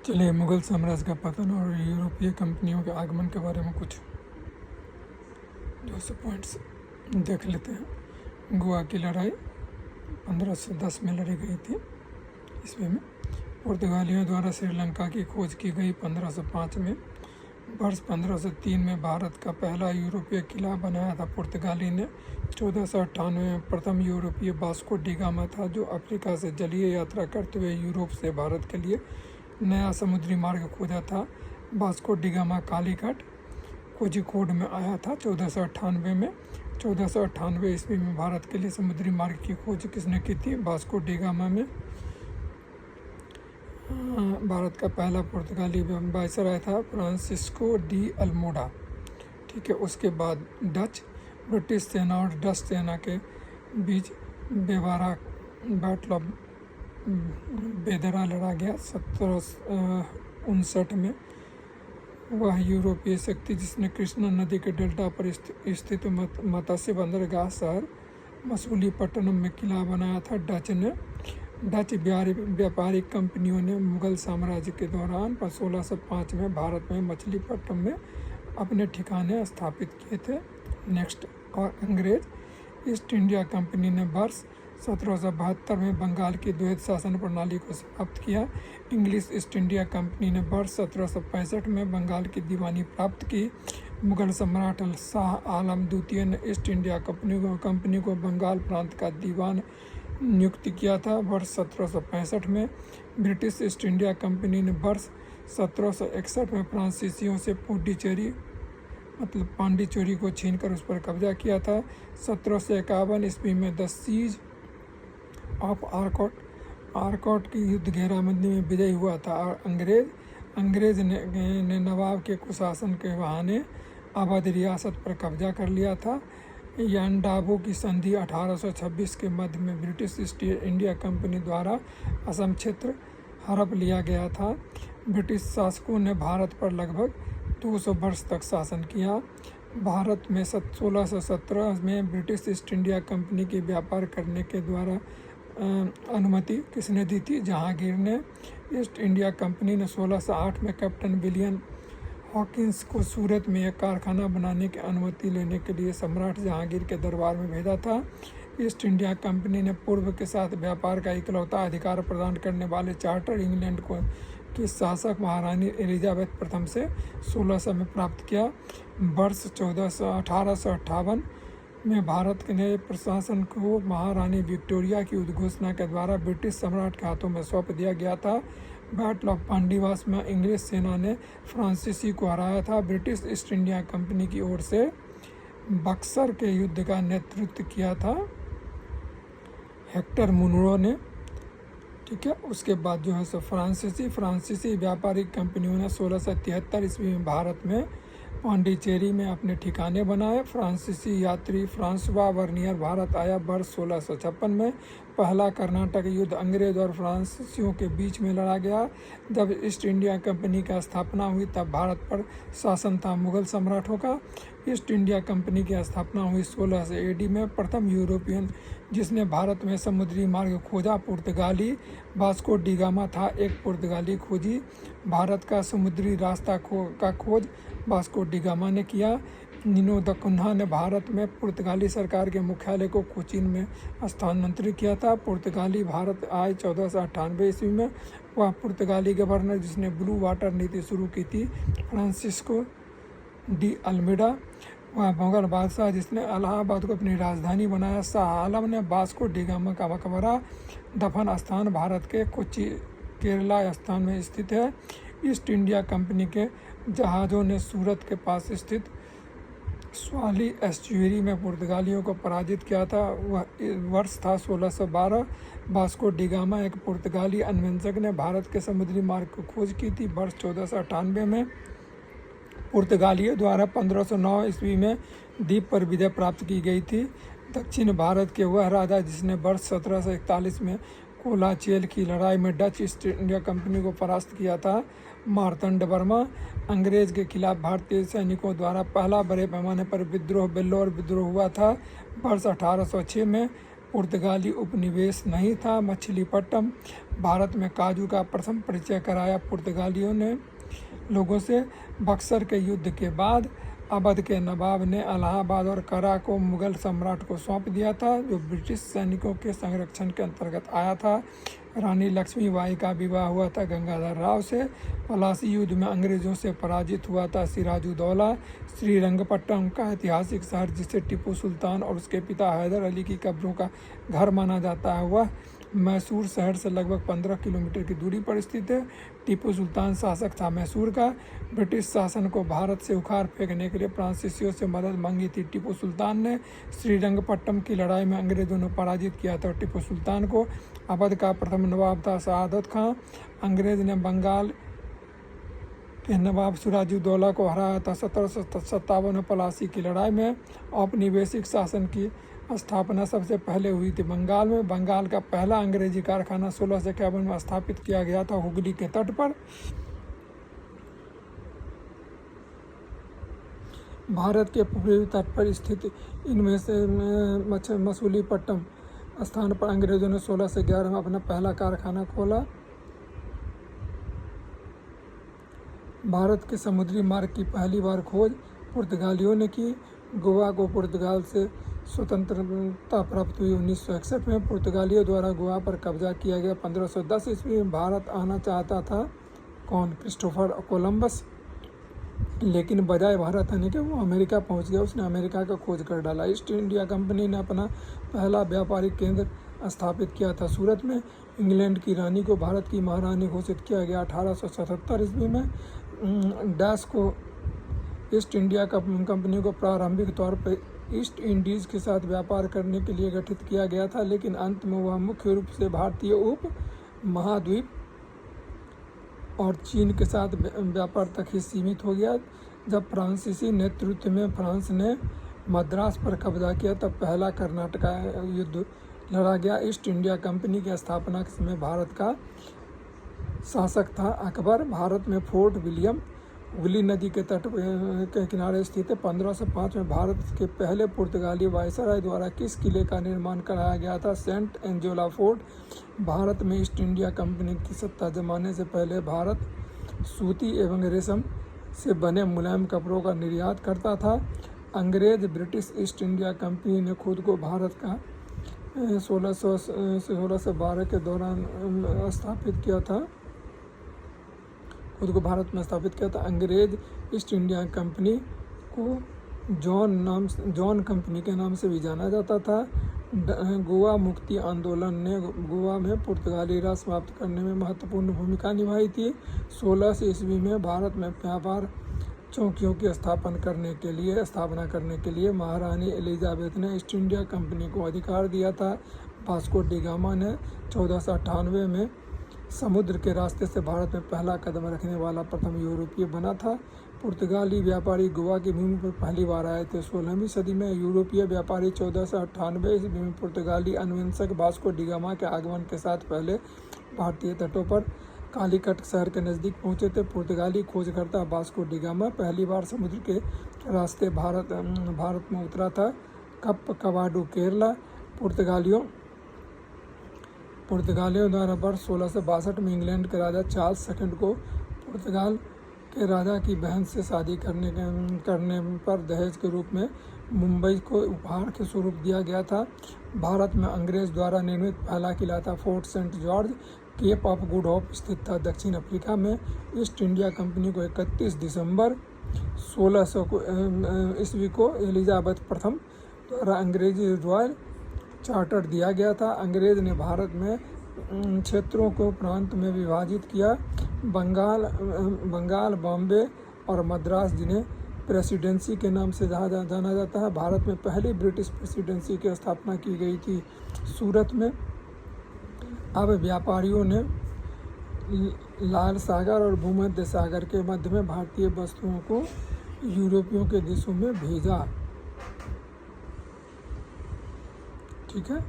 चलिए मुगल साम्राज्य का पतन और यूरोपीय कंपनियों के आगमन के बारे में कुछ जो पॉइंट्स देख लेते हैं। गोवा की लड़ाई 1510 में लड़ी गई थी ईस्वी में। पुर्तगालियों द्वारा श्रीलंका की खोज की गई 1505 में। वर्ष 1503 में भारत का पहला यूरोपीय किला बनाया था पुर्तगाली ने। 1498 में प्रथम यूरोपीय वास्को डी गामा था जो अफ्रीका से जलीय यात्रा करते हुए यूरोप से भारत के लिए नया समुद्री मार्ग खोजा था। Vasco D gamma Calicut Kozhikode में आया था 1498 में। 1498 ईस्वी में भारत के लिए समुद्री मार्ग की खोज किसने की थी? वास्को डी गामा में। भारत का पहला पुर्तगाली वायसराय था फ्रांसिस्को डी अल्मोडा। ठीक है, उसके बाद डच, ब्रिटिश सेना और डच सेना के बीच बेवारा बैटल ऑफ बेदरा लड़ा गया 1759 में। वह यूरोपीय शक्ति जिसने कृष्णा नदी के डेल्टा पर स्थित मत्स्य बंदरगाह शहर मसूलीपट्टनम में किला बनाया था डच ने। डच व्यापारिक कंपनियों ने मुगल साम्राज्य के दौरान 1605 में भारत में मछलीपट्टनम में अपने ठिकाने स्थापित किए थे। नेक्स्ट, और अंग्रेज ईस्ट इंडिया कंपनी ने वर्ष 1772 में बंगाल की द्वैध शासन प्रणाली को समाप्त किया। इंग्लिश ईस्ट इंडिया कंपनी ने वर्ष 1765 में बंगाल की दीवानी प्राप्त की। मुगल सम्राट शाह आलम द्वितीय ने ईस्ट इंडिया कंपनी को बंगाल प्रांत का दीवान नियुक्त किया था वर्ष 1765 में। ब्रिटिश ईस्ट इंडिया कंपनी ने वर्ष 1761 में फ्रांसीसियों से पुडुचेरी पांडिचेरी को छीनकर उस पर कब्जा किया था। 1751 ईस्वी में द सीज ऑफ आरकोट की युद्ध घेराबंदी में विजयी हुआ था और अंग्रेज ने नवाब के कुशासन के बहाने अवध रियासत पर कब्जा कर लिया था। यांडाबो की संधि 1826 के मध्य में ब्रिटिश ईस्ट इंडिया कंपनी द्वारा असम क्षेत्र हड़प लिया गया था। ब्रिटिश शासकों ने भारत पर लगभग 200 वर्ष तक शासन किया। भारत में 1617 में ब्रिटिश ईस्ट इंडिया कंपनी की व्यापार करने के द्वारा अनुमति किसने दी थी? जहांगीर ने। ईस्ट इंडिया कंपनी ने 1608 में कैप्टन विलियम हॉकिंस को सूरत में एक कारखाना बनाने की अनुमति लेने के लिए सम्राट जहांगीर के दरबार में भेजा था। ईस्ट इंडिया कंपनी ने पूर्व के साथ व्यापार का इकलौता अधिकार प्रदान करने वाले चार्टर इंग्लैंड को की शासक महारानी एलिजाबेथ प्रथम से 1600 में प्राप्त किया। वर्ष 1858 में भारत के नए प्रशासन को महारानी विक्टोरिया की उद्घोषणा के द्वारा ब्रिटिश सम्राट के हाथों में सौंप दिया गया था। बैटल ऑफ पांडीवास में इंग्लिश सेना ने फ्रांसीसी को हराया था। ब्रिटिश ईस्ट इंडिया कंपनी की ओर से बक्सर के युद्ध का नेतृत्व किया था हेक्टर मुनरो ने। ठीक है, उसके बाद जो है सो फ्रांसीसी व्यापारिक कंपनियों ने 1673 ईस्वी में भारत में पांडिचेरी में अपने ठिकाने बनाए। फ्रांसीसी यात्री फ्रांसवा वर्नियर भारत आया वर्ष 1656 में। पहला कर्नाटक युद्ध अंग्रेज और फ्रांसीसियों के बीच में लड़ा गया। जब ईस्ट इंडिया कंपनी की स्थापना हुई तब भारत पर शासन था मुगल सम्राटों का। ईस्ट इंडिया कंपनी की स्थापना हुई 1600 AD में। प्रथम यूरोपियन जिसने भारत में समुद्री मार्ग खोजा पुर्तगाली वास्को डी गामा था। एक पुर्तगाली खोजी भारत का समुद्री रास्ता का खोज वास्को डी गामा ने किया। निनो द कुन्हा ने भारत में पुर्तगाली सरकार के मुख्यालय को कोचीन में स्थानांतरित किया था। पुर्तगाली भारत आए 1498 ईस्वी में। वह पुर्तगाली गवर्नर जिसने ब्लू वाटर नीति शुरू की थी फ्रांसिस्को डी अल्मेडा। वह मुगल बादशाह जिसने इलाहाबाद को अपनी राजधानी बनाया। शाह आलम ने वास्को डी गामा का मकबरा दफन स्थान भारत के कोच्चि केरला स्थान में स्थित है। ईस्ट इंडिया कंपनी के जहाज़ों ने सूरत के पास स्थित स्वाली एस्चुरी में पुर्तगालियों को पराजित किया था। वह वर्ष था 1612। वास्को डी गामा एक पुर्तगाली अन्वेषक ने भारत के समुद्री मार्ग की खोज की थी वर्ष 1498 में। पुर्तगालियों द्वारा 1509 ईस्वी में द्वीप पर विजय प्राप्त की गई थी। दक्षिण भारत के वह राजा जिसने वर्ष 1741 में कोलाचियल की लड़ाई में डच ईस्ट इंडिया कंपनी को परास्त किया था मार्तंड वर्मा। अंग्रेज के खिलाफ भारतीय सैनिकों द्वारा पहला बड़े पैमाने पर वेल्लोर विद्रोह हुआ था वर्ष 1806 में। पुर्तगाली उपनिवेश नहीं था। मछलीपट्टनम भारत में काजू का प्रथम परिचय कराया पुर्तगालियों ने लोगों से। बक्सर के युद्ध के बाद अवध के नवाब ने इलाहाबाद और करा को मुगल सम्राट को सौंप दिया था, जो ब्रिटिश सैनिकों के संरक्षण के अंतर्गत आया था। रानी लक्ष्मीबाई का विवाह हुआ था गंगाधर राव से। पलासी युद्ध में अंग्रेजों से पराजित हुआ था सिराजुद्दौला। श्रीरंगपट्टनम का ऐतिहासिक शहर, जिसे टीपू सुल्तान और उसके पिता हैदर अली की कब्रों का घर माना जाता है, वह मैसूर शहर से लगभग 15 किलोमीटर की दूरी पर स्थित है। टीपू सुल्तान शासक था मैसूर का। ब्रिटिश शासन को भारत से उखाड़ फेंकने के लिए फ्रांसीसियों से मदद मांगी थी टीपू सुल्तान ने। श्रीरंगपट्टनम की लड़ाई में अंग्रेजों ने पराजित किया था टीपू सुल्तान को। अवध का प्रथम नवाब था शहादत खां। अंग्रेज ने बंगाल के नवाब सिराजुद्दौला को हराया था 1757 में पलासी की लड़ाई में। औपनिवेशिक शासन की स्थापना सबसे पहले हुई थी बंगाल में। बंगाल का पहला अंग्रेजी कारखाना 1651 में स्थापित किया गया था हुगली के तट पर। भारत के पूर्वी तट पर स्थित इनमें से मछलीपट्टनम स्थान पर अंग्रेजों ने 1611 में अपना पहला कारखाना खोला। भारत के समुद्री मार्ग की पहली बार खोज पुर्तगालियों ने की। गोवा को पुर्तगाल से स्वतंत्रता प्राप्त हुई 1961 में। पुर्तगालियों द्वारा गोवा पर कब्जा किया गया। 1510 ईस्वी में भारत आना चाहता था कौन? Christopher Columbus. लेकिन बजाय भारत आने के वो अमेरिका पहुंच गया। उसने अमेरिका का खोज कर डाला। ईस्ट इंडिया कंपनी ने अपना पहला व्यापारिक केंद्र स्थापित किया था सूरत में। इंग्लैंड की रानी को भारत की महारानी घोषित किया गया 1877 ईस्वी में। डैश को ईस्ट इंडिया कंपनी को प्रारंभिक तौर पर ईस्ट इंडीज़ के साथ व्यापार करने के लिए गठित किया गया था, लेकिन अंत में वह मुख्य रूप से भारतीय उप महाद्वीप और चीन के साथ व्यापार तक ही सीमित हो गया। जब फ्रांसीसी नेतृत्व में फ्रांस ने मद्रास पर कब्जा किया, तब पहला कर्नाटक युद्ध लड़ा गया। ईस्ट इंडिया कंपनी की स्थापना के समय भारत का शासक था अकबर। भारत में फोर्ट विलियम हुगली नदी के तट के किनारे स्थित है। 1505 में भारत के पहले पुर्तगाली वायसराय द्वारा किस किले का निर्माण कराया गया था? Saint एंजोला fort. भारत में ईस्ट इंडिया कंपनी की सत्ता जमाने से पहले भारत सूती एवं रेशम से बने मुलायम कपड़ों का निर्यात करता था। अंग्रेज ब्रिटिश ईस्ट इंडिया कंपनी ने खुद को भारत का 1600 से 1612 के दौरान स्थापित किया था। खुद को भारत में स्थापित किया था। अंग्रेज ईस्ट इंडिया कंपनी को जॉन कंपनी के नाम से भी जाना जाता था। गोवा मुक्ति आंदोलन ने गोवा में पुर्तगाली राज समाप्त करने में महत्वपूर्ण भूमिका निभाई थी। 1600 ईस्वी में भारत में व्यापार चौकियों की स्थापना करने के लिए महारानी एलिजाबेथ ने ईस्ट इंडिया कंपनी को अधिकार दिया था। वास्को डी गामा ने 1498 में समुद्र के रास्ते से भारत में पहला कदम रखने वाला प्रथम यूरोपीय बना था। पुर्तगाली व्यापारी गोवा की भूमि पर पहली बार आए थे 16वीं सदी में। यूरोपीय व्यापारी 1498 ईस्वी में पुर्तगाली अन्वेषक वास्को डी गामा के आगमन के साथ पहले भारतीय तटों पर कालीकट शहर के नज़दीक पहुंचे थे। पुर्तगाली खोजकर्ता वास्को डी गामा पहली बार समुद्र के रास्ते भारत में उतरा था। कवाडू केरला। पुर्तगालियों द्वारा वर्ष 1662 में इंग्लैंड के राजा चार्ल्स सेकंड को पुर्तगाल के राजा की बहन से शादी करने पर दहेज के रूप में मुंबई को उपहार के स्वरूप दिया गया था। भारत में अंग्रेज द्वारा निर्मित पहला किला था Fort Saint George. Cape of Good Hope स्थित था दक्षिण अफ्रीका में। ईस्ट इंडिया कंपनी को 31 दिसंबर 1600 ईस्वी को एलिजाबेथ प्रथम द्वारा अंग्रेजी रॉयल चार्टर दिया गया था। अंग्रेज ने भारत में क्षेत्रों को प्रांत में विभाजित किया। बंगाल, बॉम्बे और मद्रास, जिन्हें प्रेसिडेंसी के नाम से जाना जाता है। भारत में पहली ब्रिटिश प्रेसिडेंसी की स्थापना की गई थी सूरत में। अब व्यापारियों ने लाल सागर और भूमध्य सागर के मध्य में भारतीय वस्तुओं को यूरोपियों के देशों में भेजा। ठीक है।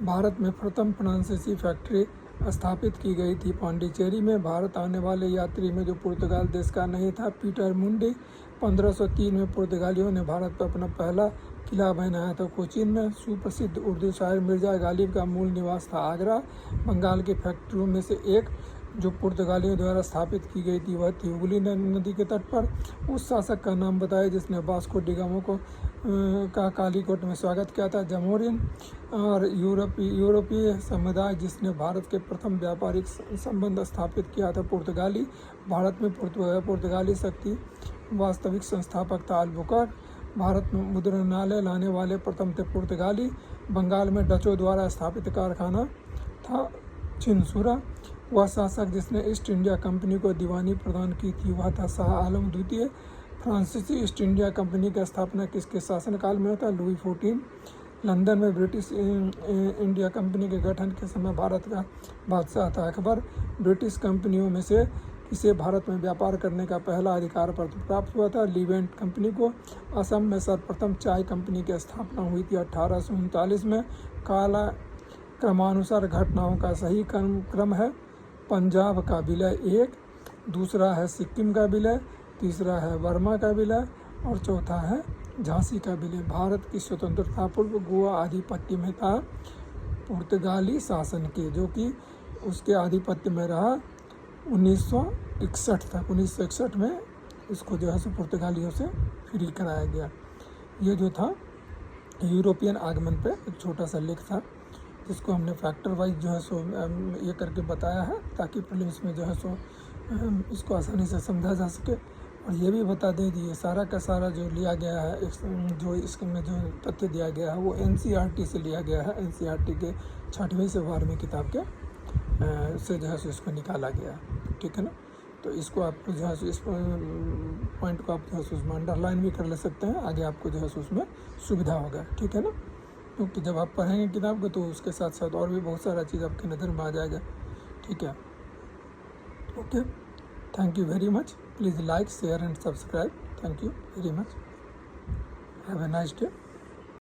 भारत में प्रथम फ्रांसीसी फैक्ट्री स्थापित की गई थी पांडिचेरी में। भारत आने वाले यात्री में जो पुर्तगाल देश का नहीं था, पीटर मुंडी। 1503 में पुर्तगालियों ने भारत पर अपना पहला किला बनाया था कोचीन में। सुप्रसिद्ध उर्दू शायर मिर्ज़ा गालिब का मूल निवास था आगरा। बंगाल की फैक्ट्रियों में से एक जो पुर्तगालियों द्वारा स्थापित की गई थी वह थी हुगली नदी के तट पर। उस शासक का नाम बताया जिसने वास्को डी गामा को का कालीकोट में स्वागत किया था, जमोरिन। और यूरोपीय समुदाय जिसने भारत के प्रथम व्यापारिक संबंध स्थापित किया था, पुर्तगाली। भारत में पुर्तगाली शक्ति वास्तविक संस्थापक था अल्बुकर्क। भारत में मुद्रणालय लाने वाले प्रथम थे पुर्तगाली। बंगाल में डचों द्वारा स्थापित कारखाना था चिनसुरा। वह शासक जिसने ईस्ट इंडिया कंपनी को दीवानी प्रदान की थी वह था शाह आलम द्वितीय। फ्रांसीसी ईस्ट इंडिया कंपनी की स्थापना किसके शासनकाल में होता, लुई 14। लंदन में ब्रिटिश इंडिया कंपनी के गठन के समय भारत का बादशाह था अकबर। ब्रिटिश कंपनियों में से किसे भारत में व्यापार करने का पहला अधिकार पत्र प्राप्त हुआ था, लीवेंट कंपनी को। असम में सर्वप्रथम चाय कंपनी की स्थापना हुई थी 1839 में। काला क्रमानुसार घटनाओं का सही क्रम है पंजाब का विलय 1, दूसरा है सिक्किम का विलय, तीसरा है वर्मा का विलय और चौथा है झांसी का विलय। भारत की स्वतंत्रता पूर्व गोवा आधिपत्य में था पुर्तगाली शासन के, जो कि उसके आधिपत्य में रहा 1961 तक। 1961 में इसको जो है सो पुर्तगालियों से फ्री कराया गया। ये जो था यूरोपियन आगमन पे एक छोटा सा लेख था जिसको हमने फैक्टर वाइज जो है सो ये करके बताया है ताकि प्रीलिम्स में जो है सो इसको आसानी से समझा जा सके। और ये भी बता दें कि ये सारा का सारा जो लिया गया है, जो इसमें जो तथ्य दिया गया है वो NCERT से लिया गया है। NCERT के 6वीं से 12वीं किताब के से जो है सो इसको निकाला गया है, ठीक है ना। तो इसको आपको जो है सो इस पॉइंट को आप जो है सो उसमें अंडरलाइन भी कर ले सकते हैं, आगे आपको जो है सो उसमें सुविधा होगा, ठीक है ना। क्योंकि जब आप पढ़ेंगे किताब को तो उसके साथ साथ और भी बहुत सारा चीज़ आपकी नज़र में आ जाएगा, ठीक है। Okay, thank you very much. Please like, share and subscribe. Thank you very much. Have a nice day.